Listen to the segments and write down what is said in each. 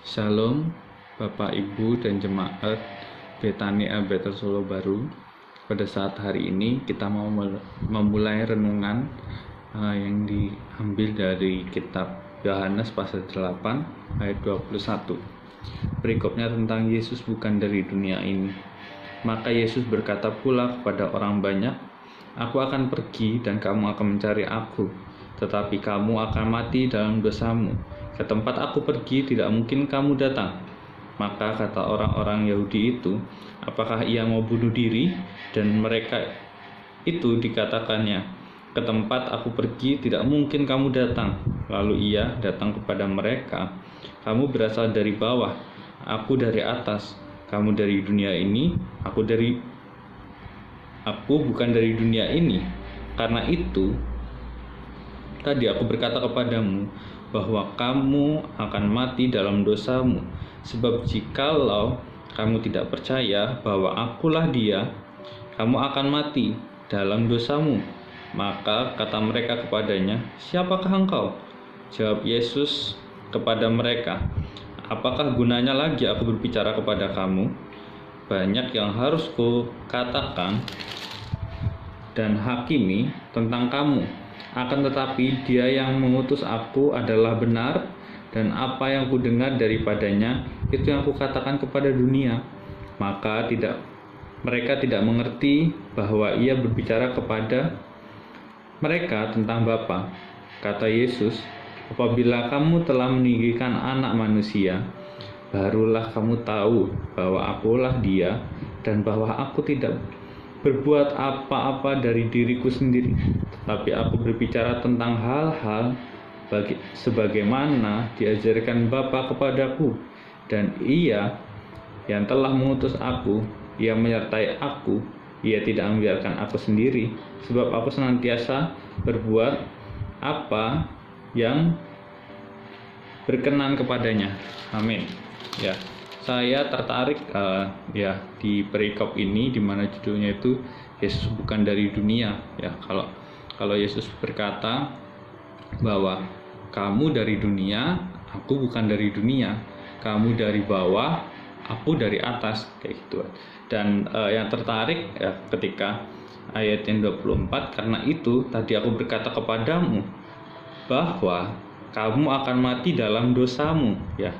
Shalom, Bapak, Ibu, dan jemaat Betani Alberta Solo Baru. Pada saat hari ini kita mau memulai renungan yang diambil dari kitab Yohanes pasal 8 ayat 21. Perikopnya tentang Yesus bukan dari dunia ini. Maka Yesus berkata pula kepada orang banyak, "Aku akan pergi dan kamu akan mencari aku, tetapi kamu akan mati dalam dosamu. Ke tempat aku pergi tidak mungkin kamu datang." Maka kata orang-orang Yahudi itu, "Apakah ia mau bunuh diri?" Dan mereka itu dikatakannya, "Ke tempat aku pergi tidak mungkin kamu datang." Lalu ia datang kepada mereka, "Kamu berasal dari bawah, aku dari atas. Kamu dari dunia ini, aku bukan dari dunia ini. Karena itu tadi aku berkata kepadamu bahwa kamu akan mati dalam dosamu. Sebab jikalau kamu tidak percaya bahwa akulah Dia, kamu akan mati dalam dosamu." Maka kata mereka kepadanya, "Siapakah engkau?" Jawab Yesus kepada mereka, "Apakah gunanya lagi aku berbicara kepada kamu? Banyak yang harus kukatakan dan hakimi tentang kamu. Akan tetapi Dia yang mengutus aku adalah benar, dan apa yang kudengar daripadanya itu yang kukatakan kepada dunia." Maka mereka tidak mengerti bahwa ia berbicara kepada mereka tentang Bapa. Kata Yesus, "Apabila kamu telah meninggikan Anak Manusia, barulah kamu tahu bahwa akulah Dia, dan bahwa aku tidak berbuat apa-apa dari diriku sendiri, tetapi aku berbicara tentang hal-hal sebagaimana diajarkan Bapa kepadaku. Dan Ia yang telah mengutus aku, Ia menyertai aku. Ia tidak membiarkan aku sendiri, sebab aku senantiasa berbuat apa yang berkenan kepadanya." Amin. Ya. Saya tertarik di perikop ini, di mana judulnya itu Yesus bukan dari dunia. Ya, kalau Yesus berkata bahwa kamu dari dunia, aku bukan dari dunia. Kamu dari bawah, aku dari atas, kayak gitu. Dan yang tertarik ketika ayat yang 24, "Karena itu tadi aku berkata kepadamu bahwa kamu akan mati dalam dosamu." Ya.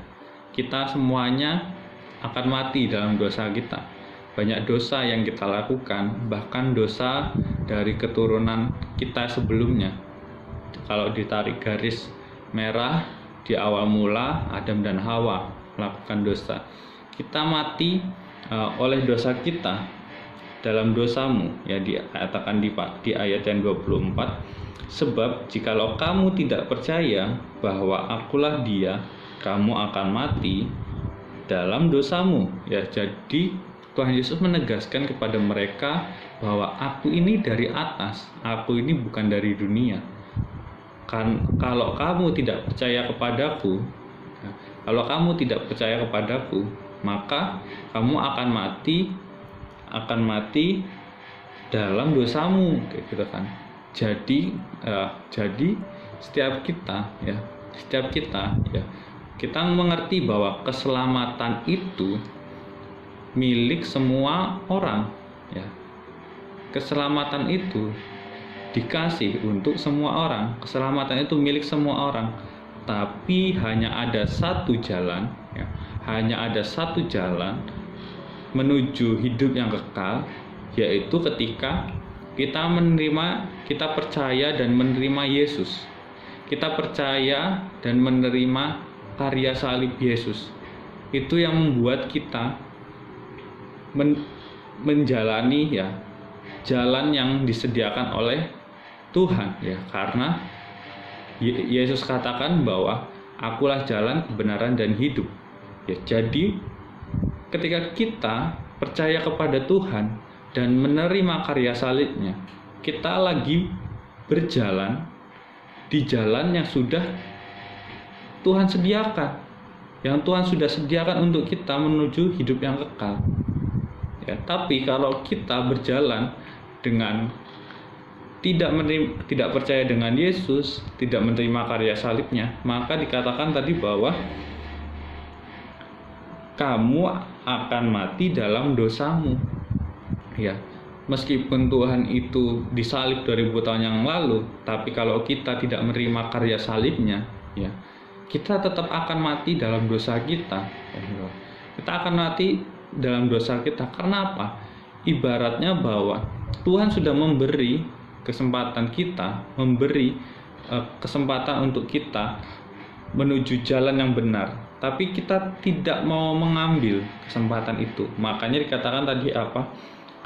Kita semuanya akan mati dalam dosa kita. Banyak dosa yang kita lakukan, bahkan dosa dari keturunan kita sebelumnya. Kalau ditarik garis merah, di awal mula Adam dan Hawa melakukan dosa. Kita mati oleh dosa kita dalam dosamu, ya, dikatakan di ayat yang 24, "Sebab jikalau kamu tidak percaya bahwa akulah Dia, kamu akan mati dalam dosamu." Ya, jadi Tuhan Yesus menegaskan kepada mereka bahwa aku ini dari atas, aku ini bukan dari dunia. Kalau kamu tidak percaya kepadaku, maka kamu akan mati dalam dosamu, kayak gitu kan. Jadi setiap kita kita mengerti bahwa keselamatan itu milik semua orang, ya. Keselamatan itu dikasih untuk semua orang. Keselamatan itu milik semua orang. Tapi hanya ada satu jalan, ya. Hanya ada satu jalan menuju hidup yang kekal, yaitu ketika kita percaya dan menerima Yesus. Kita percaya dan menerima karya salib Yesus. Itu yang membuat kita menjalani jalan yang disediakan oleh Tuhan, ya. Karena Yesus katakan bahwa akulah jalan, kebenaran, dan hidup. Ya, jadi ketika kita percaya kepada Tuhan dan menerima karya salibnya, kita lagi berjalan di jalan yang sudah Tuhan sediakan, yang Tuhan sudah sediakan untuk kita menuju hidup yang kekal. Ya, tapi kalau kita berjalan dengan tidak percaya dengan Yesus, tidak menerima karya salibnya, maka dikatakan tadi bahwa kamu akan mati dalam dosamu. Ya, meskipun Tuhan itu disalib 2000 tahun yang lalu, tapi kalau kita tidak menerima karya salibnya, ya, kita tetap akan mati dalam dosa kita. Kita akan mati dalam dosa kita. Karena apa? Ibaratnya bahwa Tuhan sudah memberi kesempatan kita, memberi kesempatan untuk kita menuju jalan yang benar, tapi kita tidak mau mengambil kesempatan itu. Makanya dikatakan tadi apa?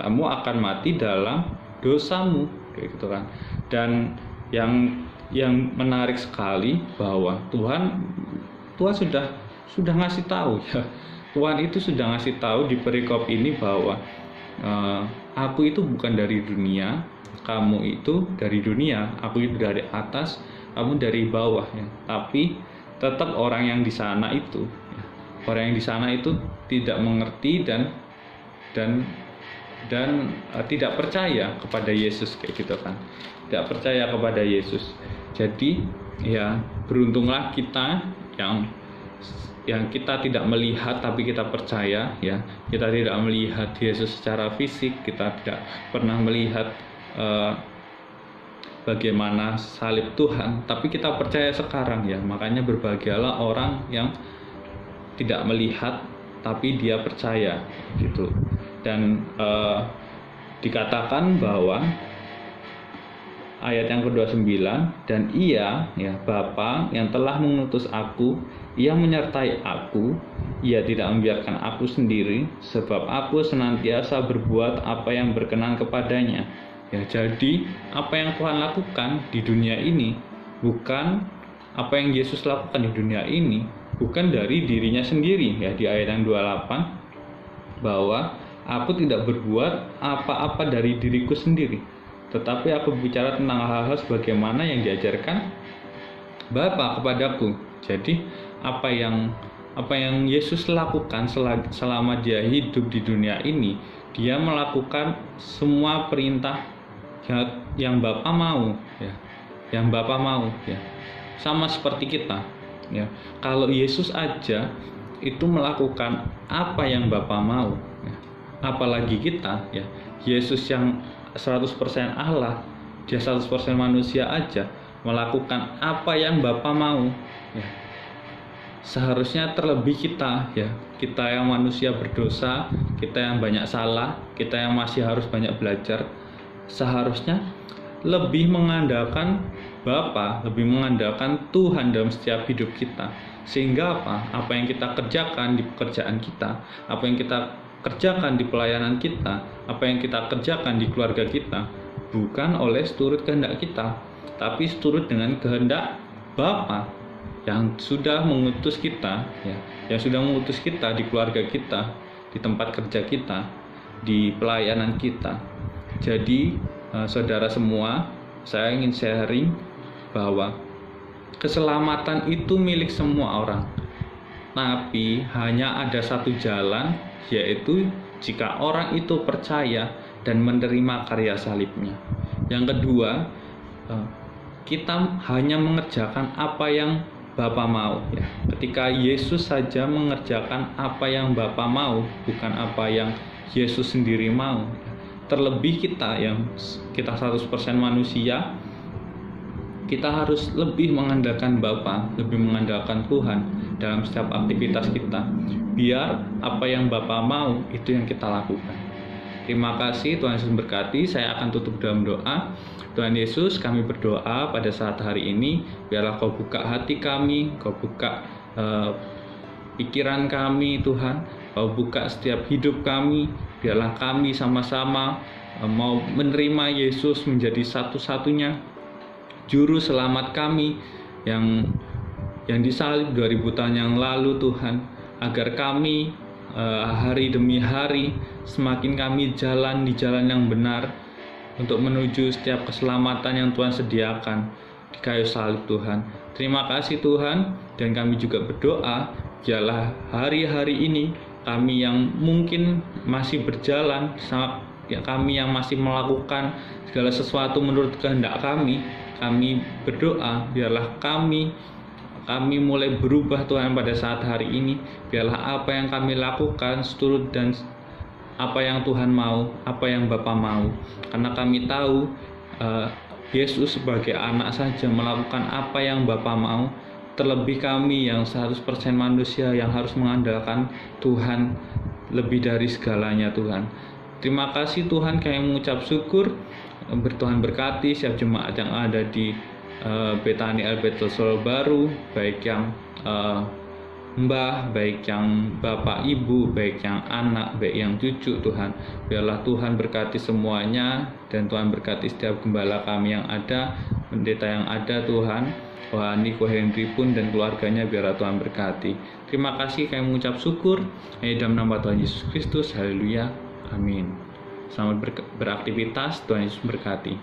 Kamu akan mati dalam dosamu, kayak gitu kan. Dan yang menarik sekali bahwa Tuhan sudah ngasih tahu, ya. Tuhan itu sudah ngasih tahu di perikop ini bahwa aku itu bukan dari dunia, kamu itu dari dunia, aku itu dari atas, kamu dari bawah, ya. Tapi tetap orang yang di sana itu, ya, orang yang di sana itu tidak mengerti dan tidak percaya kepada Yesus, kayak gitu kan. Tidak percaya kepada Yesus. Jadi ya beruntunglah kita yang kita tidak melihat tapi kita percaya, ya. Kita tidak melihat Yesus secara fisik, kita tidak pernah melihat bagaimana salib Tuhan, tapi kita percaya sekarang, ya. Makanya berbahagialah orang yang tidak melihat tapi dia percaya, gitu. Dan dikatakan bahwa ayat yang ke-29, dan ia, ya, Bapa yang telah mengutus aku, ia menyertai aku, ia tidak membiarkan aku sendiri, sebab aku senantiasa berbuat apa yang berkenan kepadanya. Ya, jadi apa yang Tuhan lakukan di dunia ini, bukan apa yang Yesus lakukan di dunia ini, bukan dari dirinya sendiri, ya. Di ayat yang 28, bahwa aku tidak berbuat apa-apa dari diriku sendiri, tetapi aku bicara tentang hal-hal sebagaimana yang diajarkan Bapa kepadaku. Jadi apa yang Yesus lakukan selama dia hidup di dunia ini, dia melakukan semua perintah yang Bapa mau, ya. Yang Bapa mau, ya. Sama seperti kita, ya. Kalau Yesus aja itu melakukan apa yang Bapa mau, ya. Apalagi kita, ya. Yesus yang 100% Allah, dia 100% manusia aja melakukan apa yang Bapa mau, ya. Seharusnya terlebih kita, ya. Kita yang manusia berdosa, kita yang banyak salah, kita yang masih harus banyak belajar, seharusnya lebih mengandalkan Bapa, lebih mengandalkan Tuhan dalam setiap hidup kita. Sehingga apa yang kita kerjakan di pekerjaan kita, apa yang kita kerjakan di pelayanan kita, apa yang kita kerjakan di keluarga kita, bukan oleh seturut kehendak kita, tapi seturut dengan kehendak Bapa yang sudah mengutus kita, ya, yang sudah mengutus kita di keluarga kita, di tempat kerja kita, di pelayanan kita. Jadi saudara semua, saya ingin sharing bahwa keselamatan itu milik semua orang, tapi hanya ada satu jalan, yaitu jika orang itu percaya dan menerima karya salibnya. Yang kedua, kita hanya mengerjakan apa yang Bapa mau, ya. Ketika Yesus saja mengerjakan apa yang Bapa mau, bukan apa yang Yesus sendiri mau. Terlebih kita yang kita 100% manusia, kita harus lebih mengandalkan Bapa, lebih mengandalkan Tuhan dalam setiap aktivitas kita. Biar apa yang Bapa mau itu yang kita lakukan. Terima kasih, Tuhan Yesus memberkati. Saya akan tutup dalam doa. Tuhan Yesus, kami berdoa pada saat hari ini, biarlah Kau buka hati kami, Kau buka pikiran kami, Tuhan. Kau buka setiap hidup kami, biarlah kami sama-sama mau menerima Yesus menjadi satu-satunya juru selamat kami yang disalib 2000 tahun yang lalu, Tuhan. Agar kami hari demi hari semakin kami jalan di jalan yang benar untuk menuju setiap keselamatan yang Tuhan sediakan di kayu salib, Tuhan. Terima kasih, Tuhan. Dan kami juga berdoa, biarlah hari-hari ini kami yang mungkin masih berjalan, kami yang masih melakukan segala sesuatu menurut kehendak kami berdoa, biarlah kami kami mulai berubah Tuhan pada saat hari ini. Biarlah apa yang kami lakukan seturut dan apa yang Tuhan mau, apa yang Bapa mau. Karena kami tahu Yesus sebagai anak saja melakukan apa yang Bapa mau. Terlebih kami yang 100% manusia yang harus mengandalkan Tuhan lebih dari segalanya Tuhan. Terima kasih Tuhan, kami mengucap syukur. Tuhan berkati setiap jemaat yang ada di Betani Elbetel Solo Baru, baik yang Mbah, baik yang Bapak Ibu, baik yang anak, baik yang cucu Tuhan. Biarlah Tuhan berkati semuanya, dan Tuhan berkati setiap gembala kami yang ada, pendeta yang ada Tuhan, Niko Henry pun dan keluarganya, biarlah Tuhan berkati. Terima kasih, kami mengucap syukur dalam nama Tuhan Yesus Kristus. Haleluya, amin. Selamat beraktivitas, Tuhan Yesus berkati.